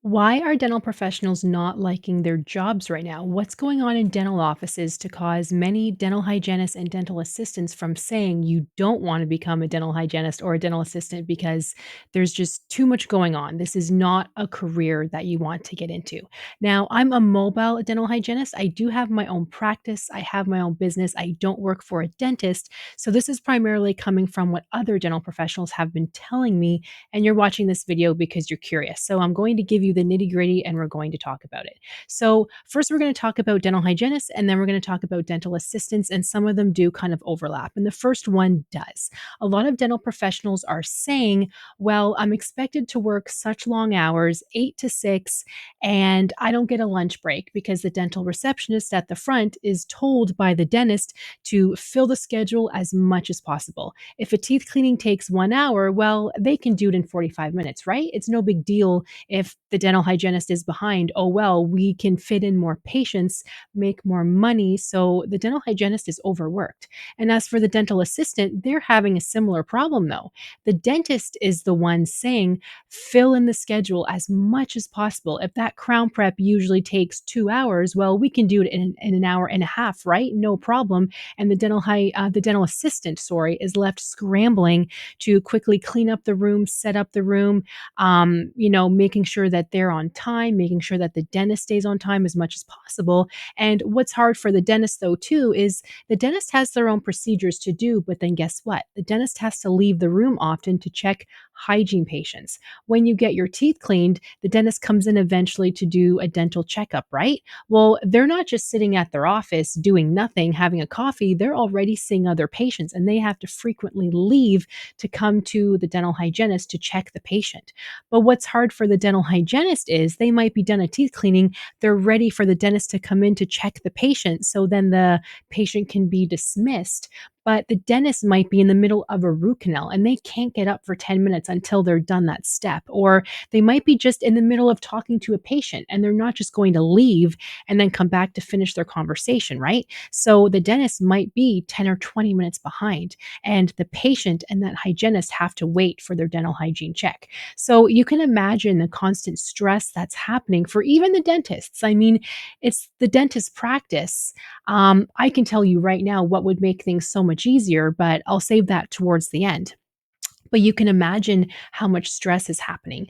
Why are dental professionals not liking their jobs right now? What's going on in dental offices to cause many dental hygienists and dental assistants from saying you don't want to become a dental hygienist or a dental assistant because there's just too much going on? This is not a career that you want to get into. Now, I'm a mobile dental hygienist. I do have my own practice, I have my own business. I don't work for a dentist. So, this is primarily coming from what other dental professionals have been telling me, and you're watching this video because you're curious. So I'm going to give you the nitty gritty and we're going to talk about it. So, first, we're going to talk about dental hygienists and then we're going to talk about dental assistants, and some of them do kind of overlap. And the first one does. A lot of dental professionals are saying, well, I'm expected to work such long hours, 8 to 6, and I don't get a lunch break because the dental receptionist at the front is told by the dentist to fill the schedule as much as possible. If a teeth cleaning takes 1 hour, well, they can do it in 45 minutes, right? It's no big deal if the dental hygienist is behind. Oh, well, we can fit in more patients, make more money. So the dental hygienist is overworked. And as for the dental assistant, they're having a similar problem though. The dentist is the one saying, fill in the schedule as much as possible. If that crown prep usually takes 2 hours, well, we can do it in an hour and a half, right? No problem. And the dental assistant, sorry, is left scrambling to quickly clean up the room, set up the room, making sure that they're on time, making sure that the dentist stays on time as much as possible. And what's hard for the dentist though too is the dentist has their own procedures to do, but then guess what? The dentist has to leave the room often to check hygiene patients. When you get your teeth cleaned, the dentist comes in eventually to do a dental checkup, right? Well, they're not just sitting at their office doing nothing, having a coffee. They're already seeing other patients and they have to frequently leave to come to the dental hygienist to check the patient. But what's hard for the dental hygienist is they might be done a teeth cleaning. They're ready for the dentist to come in to check the patient. So then the patient can be dismissed. But the dentist might be in the middle of a root canal and they can't get up for 10 minutes until they're done that step. Or they might be just in the middle of talking to a patient and they're not just going to leave and then come back to finish their conversation, right? So the dentist might be 10 or 20 minutes behind, and the patient and that hygienist have to wait for their dental hygiene check. So you can imagine the constant stress that's happening for even the dentists. I mean, it's the dentist practice. I can tell you right now what would make things so much easier, but I'll save that towards the end. But you can imagine how much stress is happening.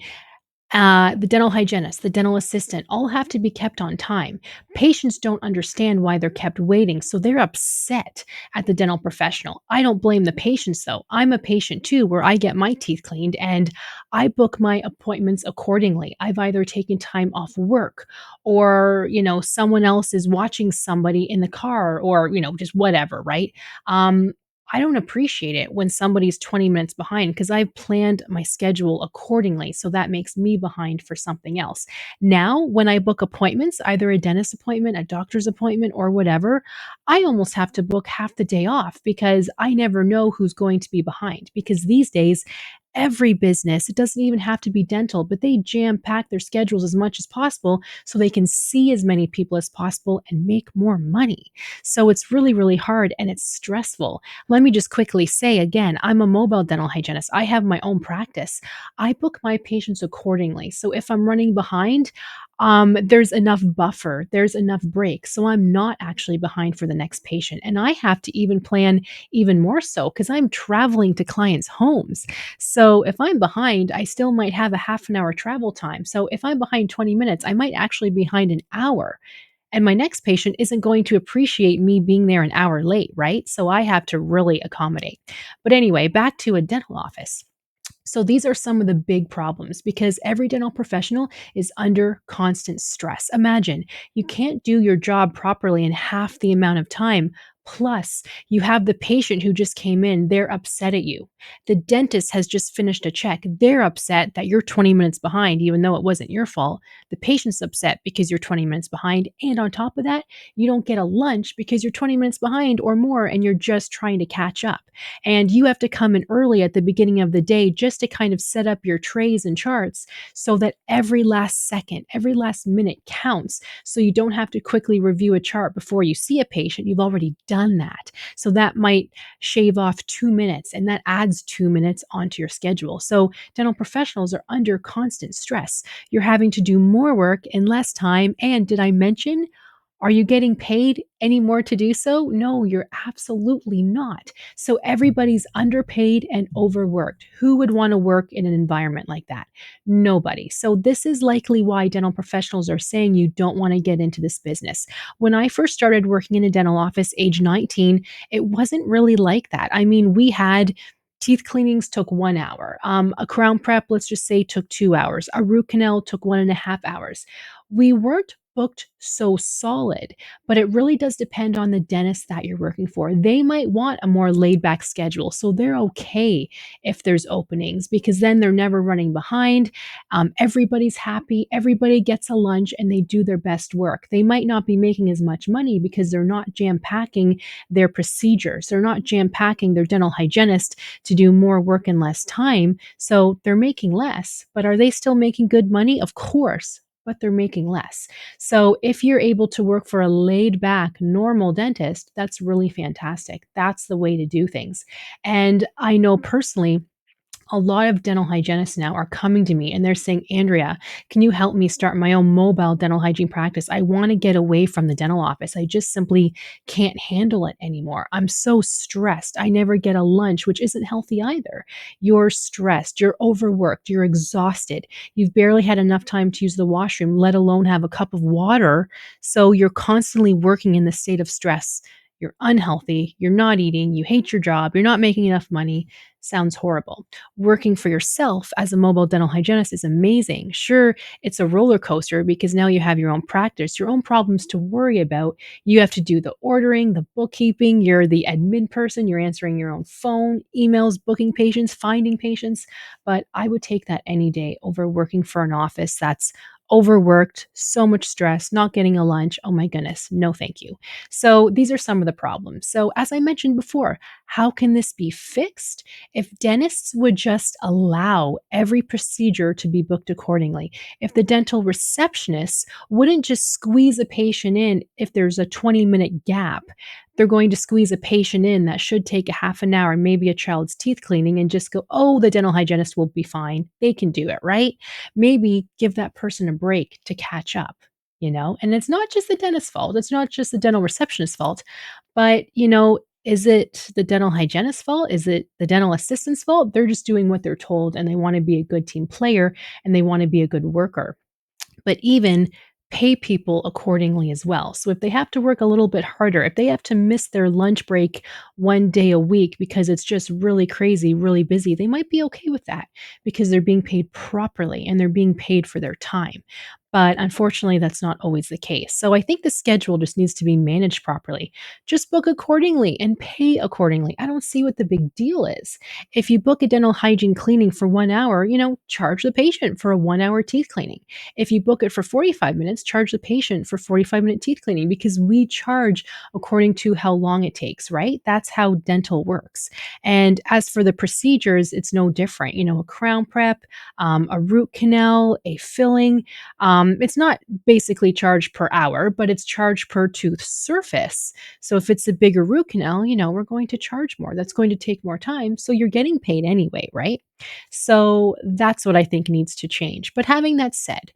The dental hygienist, the dental assistant all have to be kept on time. Patients don't understand why they're kept waiting, so they're upset at the dental professional. I don't blame the patients though. I'm a patient too, where I get my teeth cleaned and I book my appointments accordingly. I've either taken time off work or, someone else is watching somebody in the car or, just whatever, right? Um, I don't appreciate it when somebody's 20 minutes behind because I've planned my schedule accordingly. So that makes me behind for something else. Now, when I book appointments, either a dentist appointment, a doctor's appointment, or whatever, I almost have to book half the day off because I never know who's going to be behind. Because these days, every business, it doesn't even have to be dental, but they jam pack their schedules as much as possible so they can see as many people as possible and make more money. So it's really, really hard and it's stressful. Let me just quickly say again, I'm a mobile dental hygienist. I have my own practice. I book my patients accordingly. So if I'm running behind, there's enough buffer, there's enough break. So I'm not actually behind for the next patient. And I have to even plan even more so because I'm traveling to clients' homes. So if I'm behind, I still might have a half an hour travel time. So if I'm behind 20 minutes, I might actually be behind an hour. And my next patient isn't going to appreciate me being there an hour late, right? So I have to really accommodate. But anyway, back to a dental office. So these are some of the big problems because every dental professional is under constant stress. Imagine you can't do your job properly in half the amount of time. Plus, you have the patient who just came in, they're upset at you. The dentist has just finished a check. They're upset that you're 20 minutes behind, even though it wasn't your fault. The patient's upset because you're 20 minutes behind. And on top of that, you don't get a lunch because you're 20 minutes behind or more and you're just trying to catch up. And you have to come in early at the beginning of the day just to kind of set up your trays and charts so that every last second, every last minute counts. So you don't have to quickly review a chart before you see a patient. You've already done done that. So that might shave off 2 minutes, and that adds 2 minutes onto your schedule. So dental professionals are under constant stress. You're having to do more work in less time. And did I mention, are you getting paid any more to do so? No, you're absolutely not. So everybody's underpaid and overworked. Who would want to work in an environment like that? Nobody. So this is likely why dental professionals are saying you don't want to get into this business. When I first started working in a dental office age 19, it wasn't really like that. I mean, we had teeth cleanings took 1 hour. A crown prep, let's just say, took 2 hours. A root canal took 1.5 hours. We weren't booked so solid, but it really does depend on the dentist that you're working for. They might want a more laid back schedule. So they're okay if there's openings because then they're never running behind. Everybody's happy, everybody gets a lunch, and they do their best work. They might not be making as much money because they're not jam packing their procedures, they're not jam packing their dental hygienist to do more work in less time. So they're making less, but are they still making good money? Of course. But they're making less. So if you're able to work for a laid back, normal dentist, that's really fantastic. That's the way to do things. And I know personally, a lot of dental hygienists now are coming to me and they're saying, Andrea, can you help me start my own mobile dental hygiene practice? I want to get away from the dental office. I just simply can't handle it anymore. I'm so stressed. I never get a lunch, which isn't healthy either. You're stressed, you're overworked, you're exhausted. You've barely had enough time to use the washroom, let alone have a cup of water. So you're constantly working in the state of stress. You're unhealthy, you're not eating, you hate your job, you're not making enough money. Sounds horrible. Working for yourself as a mobile dental hygienist is amazing. Sure, it's a roller coaster because now you have your own practice, your own problems to worry about. You have to do the ordering, the bookkeeping, you're the admin person, you're answering your own phone, emails, booking patients, finding patients. But I would take that any day over working for an office that's overworked, so much stress, not getting a lunch. Oh my goodness, no thank you. So these are some of the problems. So as I mentioned before, how can this be fixed? If dentists would just allow every procedure to be booked accordingly, if the dental receptionists wouldn't just squeeze a patient in if there's a 20-minute gap, they're going to squeeze a patient in that should take a half an hour, maybe a child's teeth cleaning, and just go, oh, the dental hygienist will be fine. They can do it, right? Maybe give that person a break to catch up. And it's not just the dentist's fault. It's not just the dental receptionist's fault, but is it the dental hygienist's fault? Is it the dental assistant's fault? They're just doing what they're told and they want to be a good team player and they want to be a good worker. But even pay people accordingly as well. So if they have to work a little bit harder, if they have to miss their lunch break 1 day a week because it's just really crazy, really busy, they might be okay with that because they're being paid properly and they're being paid for their time. But unfortunately, that's not always the case. So I think the schedule just needs to be managed properly. Just book accordingly and pay accordingly. I don't see what the big deal is. If you book a dental hygiene cleaning for 1 hour, charge the patient for a 1 hour teeth cleaning. If you book it for 45 minutes, charge the patient for 45-minute teeth cleaning because we charge according to how long it takes, right? That's how dental works. And as for the procedures, it's no different. A crown prep, a root canal, a filling. It's not basically charged per hour, but it's charged per tooth surface. So if it's a bigger root canal, we're going to charge more. That's going to take more time. So you're getting paid anyway, right? So that's what I think needs to change. But having that said,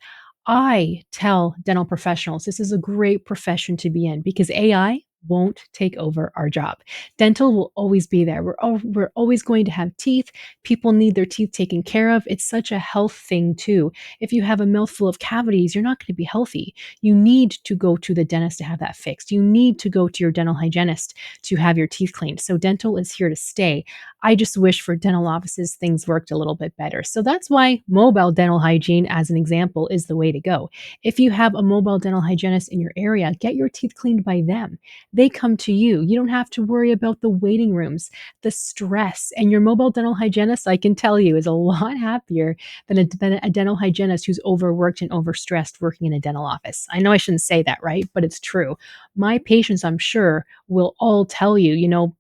I tell dental professionals this is a great profession to be in because AI won't take over our job. Dental will always be there. We're always going to have teeth. People need their teeth taken care of. It's such a health thing too. If you have a mouthful of cavities, you're not going to be healthy. You need to go to the dentist to have that fixed. You need to go to your dental hygienist to have your teeth cleaned. So dental is here to stay. I just wish for dental offices things worked a little bit better. So that's why mobile dental hygiene, as an example, is the way to go. If you have a mobile dental hygienist in your area, get your teeth cleaned by them. They come to you. You don't have to worry about the waiting rooms, the stress. And your mobile dental hygienist, I can tell you, is a lot happier than a dental hygienist who's overworked and overstressed working in a dental office. I know I shouldn't say that, right? But it's true. My patients, I'm sure, will all tell you,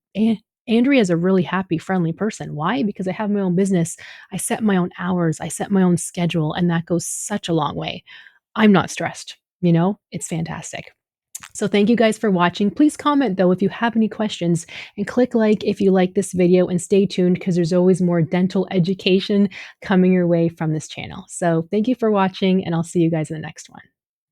Andrea is a really happy, friendly person. Why? Because I have my own business. I set my own hours. I set my own schedule, and that goes such a long way. I'm not stressed. It's fantastic. So thank you guys for watching. Please comment though if you have any questions and click like if you like this video and stay tuned because there's always more dental education coming your way from this channel. So thank you for watching and I'll see you guys in the next one.